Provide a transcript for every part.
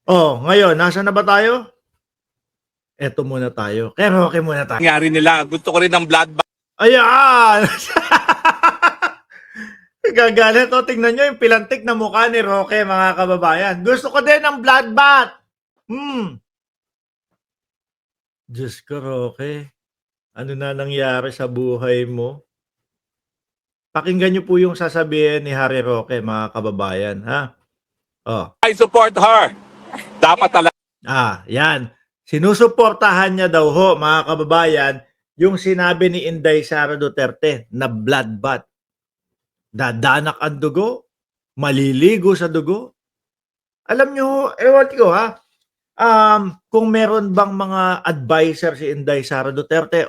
Oh, ngayon nasaan na ba tayo? Eto muna tayo, kay Roque muna tayo. Nangyari nila. Gusto ko rin ng blood bath. Ayan! Gagalit o, tingnan nyo yung pilantik na mukha ni Roque, mga kababayan. Gusto ko din ng bloodbath! Diyos ko, Roque. Ano na nangyari sa buhay mo? Pakinggan nyo po yung sasabihin ni Harry Roque, mga kababayan, ha? Oh. I support her. Dapat talaga. Yan. Sinusuportahan niya daw ho, mga kababayan, yung sinabi ni Inday Sara Duterte na bloodbath. Dadanak ang dugo, maliligo sa dugo. Alam nyo, ewan ko ha, kung meron bang mga advisor si Inday Sara Duterte,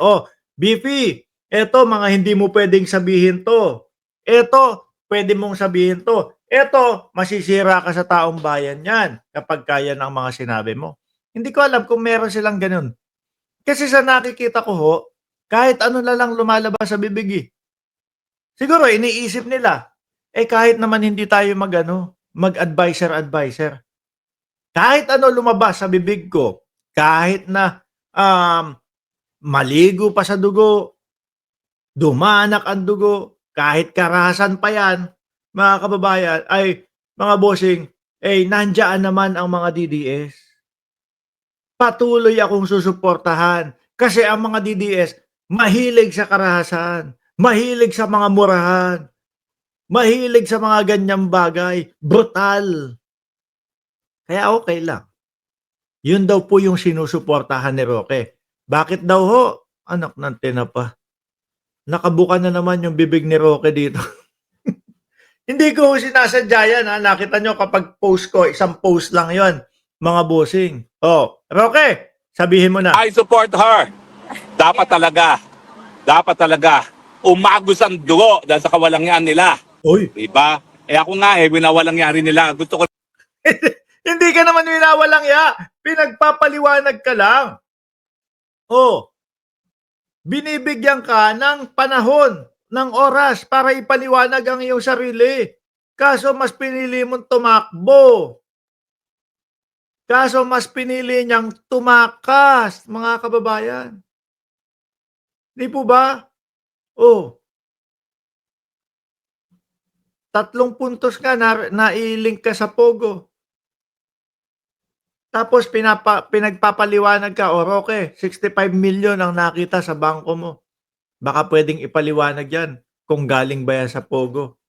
BP, eto mga hindi mo pwedeng sabihin to. Eto, pwede mong sabihin to. Eto, masisira ka sa taong bayan yan kapag kaya ng mga sinabi mo. Hindi ko alam kung meron silang ganun. Kasi sa nakikita ko ho, kahit ano na lang lumalabas sa bibig eh. Siguro iniisip nila, kahit naman hindi tayo mag-advisor. Kahit ano lumabas sa bibig ko, kahit na maligo pa sa dugo, dumanak ang dugo, kahit karahasan pa yan, mga kababayan, mga bossing, nandiyan naman ang mga DDS. Patuloy akong susuportahan kasi ang mga DDS mahilig sa karahasan, mahilig sa mga murahan, mahilig sa mga ganyang bagay, brutal. Kaya okay lang. Yun daw po yung sinusuportahan ni Roque. Bakit daw ho? Anak ng tinapa. Nakabuka na naman yung bibig ni Roque dito. Hindi ko sinasadya yan ha. Nakita nyo kapag post ko, isang post lang yon, mga bossing. Roque, sabihin mo na. I support her. Dapat talaga. Dapat talaga. Umagos ang dugo dahil sa kawalangyaan nila. Uy, Diba? Ako nga winawalangyari nila. Gusto ko hindi ka naman winawalang ya. Pinagpapaliwanag ka lang. Binibigyan ka ng panahon, ng oras para ipaliwanag ang iyong sarili. Kaso mas pinili mong tumakbo. Kaso mas pinili niyang tumakas, mga kababayan. Di po ba? 3 puntos ka na-link ka sa Pogo. Tapos pinagpapaliwanag ka, Roque, 65 million ang nakita sa bangko mo. Baka pwedeng ipaliwanag yan kung galing ba yan sa Pogo.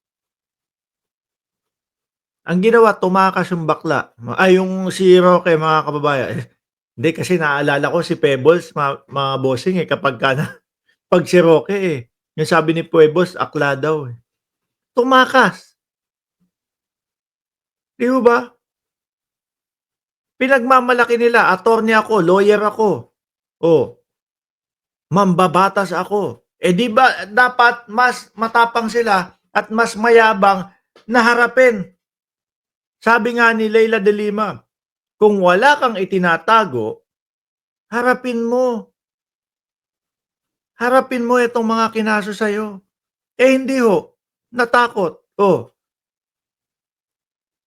Ang ginawa, tumakas yung bakla. Yung si Roque, mga kababayan. Hindi, kasi naalala ko si Pebbles, mga bossing kapag pag si Roque yung sabi ni Pebbles, akla daw Tumakas. Di ba? Pinagmamalaki nila, attorney ako, lawyer ako. Mambabatas ako. Di ba dapat mas matapang sila at mas mayabang na harapin. Sabi nga ni Leila de Lima, kung wala kang itinatago, harapin mo. Harapin mo itong mga kinaso sa'yo. Hindi ho. Natakot.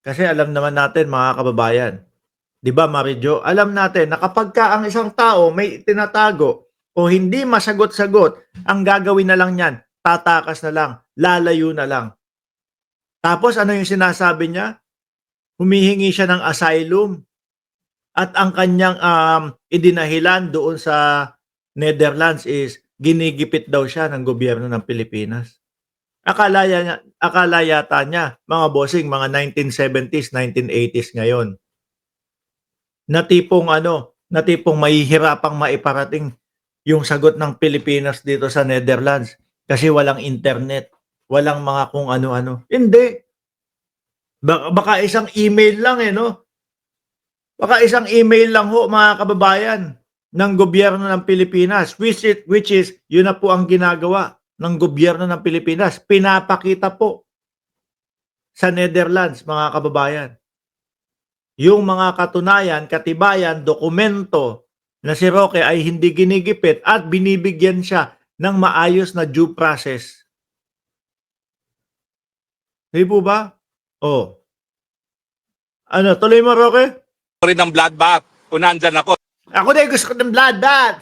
Kasi alam naman natin, mga kababayan, di ba Marijo, alam natin na kapag ka ang isang tao may tinatago o hindi masagot-sagot, ang gagawin na lang niyan, tatakas na lang, lalayo na lang. Tapos ano yung sinasabi niya? Humihingi siya ng asylum at ang kanyang idinahilan doon sa Netherlands is ginigipit daw siya ng gobyerno ng Pilipinas. Akala yata niya, mga bossing, mga 1970s, 1980s ngayon. Na tipong mahihirapang maiparating yung sagot ng Pilipinas dito sa Netherlands kasi walang internet, walang mga kung ano-ano. Hindi. Baka isang email lang no? Baka isang email lang ho, mga kababayan, ng gobyerno ng Pilipinas, which is yun na po ang ginagawa ng gobyerno ng Pilipinas. Pinapakita po sa Netherlands, mga kababayan, yung mga katunayan, katibayan, dokumento na si Roque ay hindi ginigipit at binibigyan siya ng maayos na due process. Di po ba? Ano, tuloy mo, Roque? rin ng bloodbath kung nandyan ako. Ako na gusto ko ng bloodbath.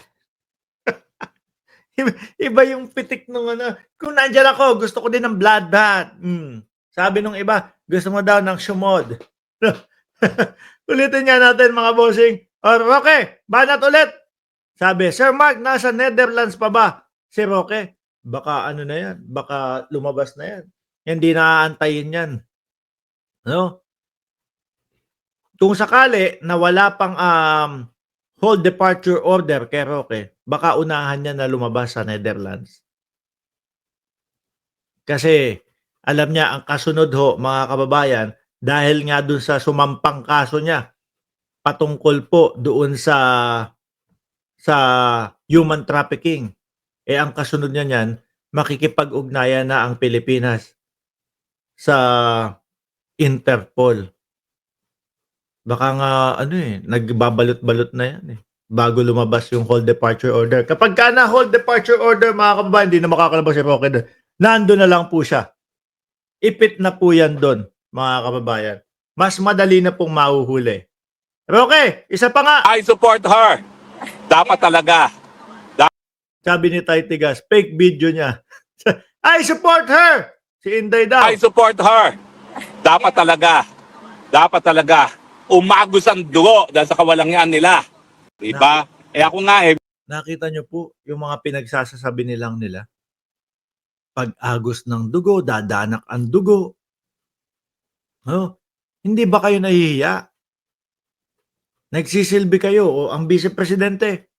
Iba yung pitik nung ano. Kung nandyan ako, gusto ko din ng bloodbath. Sabi nung iba, gusto mo daw ng shumod. Ulitin nga natin mga bossing. O Roque, banat ulit. Sabi, Sir Mark, nasa Netherlands pa ba? Si Roque, baka ano na yan. Baka lumabas na yan. Hindi naaantayin yan. No? Kung sakali na wala pang hold departure order kay Roque, baka unahan niya na lumabas sa Netherlands. Kasi alam niya ang kasunod ho, mga kababayan, dahil nga dun sa sumampang kaso niya patungkol po doon sa human trafficking. Ang kasunod niya niyan, makikipag-ugnayan na ang Pilipinas sa Interpol. Baka nga nagbabalot-balot na yan bago lumabas yung hold departure order. Kapag ka na hold departure order, mga kababayan, hindi na makakalabas si Roque doon. Nandun na lang po siya. Ipit na po yan doon, mga kababayan. Mas madali na pong mahuhuli. Roque, isa pa nga. I support her. Dapat talaga. Sabi ni Tay Tigas, fake video niya. I support her! Si Inday daw. I support her. Dapat talaga. Dapat talaga. Umagos ang dugo dahil sa kawalangian nila. Diba? Ako nga Nakita niyo po yung mga pinagsasasabi nilang nila. Pag-agos ng dugo, dadanak ang dugo. Hindi ba kayo nahihiya? Nagsisilbi kayo o ang Vice Presidente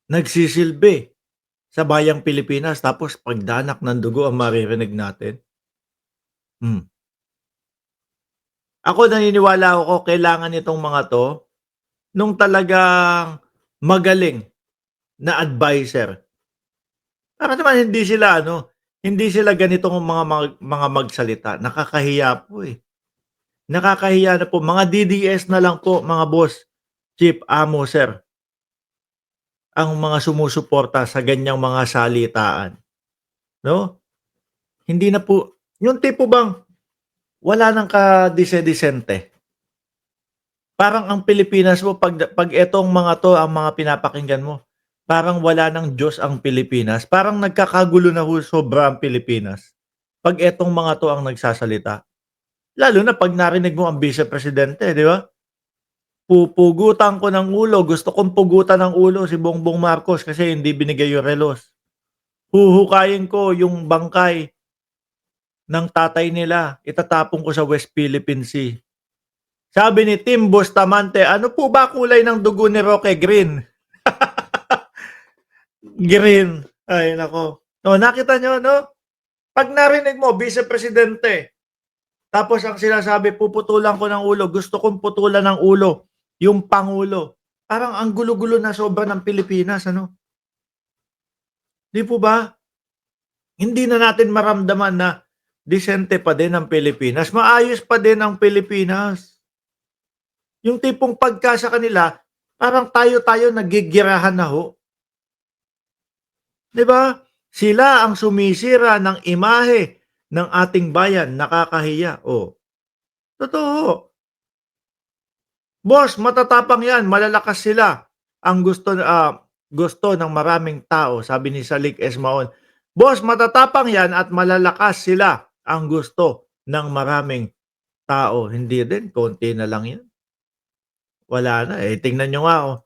nagsisilbi sa bayang Pilipinas tapos pagdanak ng dugo ang maririnig natin. Ako naniniwala ako kailangan itong mga to nung talagang magaling na advisor. Para naman hindi sila ganitong mga magsalita. Nakakahiya po Nakakahiya na po. Mga DDS na lang po, mga boss, chief, amo, sir, ang mga sumusuporta sa ganyang mga salitaan. No? Hindi na po, yung tipo bang wala nang kadise-disente. Parang ang Pilipinas mo, pag etong mga to, ang mga pinapakinggan mo, parang wala nang Diyos ang Pilipinas. Parang nagkakagulo na sobra ang Pilipinas. Pag etong mga to ang nagsasalita. Lalo na pag narinig mo ang Vice Presidente, di ba? Pupugutan ko ng ulo. Gusto kong pugutan ng ulo si Bongbong Marcos kasi hindi binigay yung relos. Huhukayin ko yung bangkay ng tatay nila. Itatapon ko sa West Philippine Sea. Sabi ni Tim Bustamante, ano po ba kulay ng dugo ni Roque? Green. Green. Ay, nako. Nakita nyo, no? Pag narinig mo, Vice Presidente, tapos ang sinasabi, puputulan ko ng ulo, gusto kong putulan ng ulo, yung Pangulo. Parang ang gulo-gulo na sobra ng Pilipinas, Di po ba? Hindi na natin maramdaman na disente pa din ang Pilipinas. Maayos pa din ang Pilipinas. Yung tipong pagka sa kanila, parang tayo-tayo nagigirahan na ho. Di ba? Sila ang sumisira ng imahe ng ating bayan, nakakahiya. Totoo. Boss, matatapang yan, malalakas sila. Ang gusto ng maraming tao, sabi ni Salik Esmaon. Boss, matatapang yan at malalakas sila. Ang gusto ng maraming tao. Hindi din, konti na lang yan. Wala na. Tingnan nyo nga,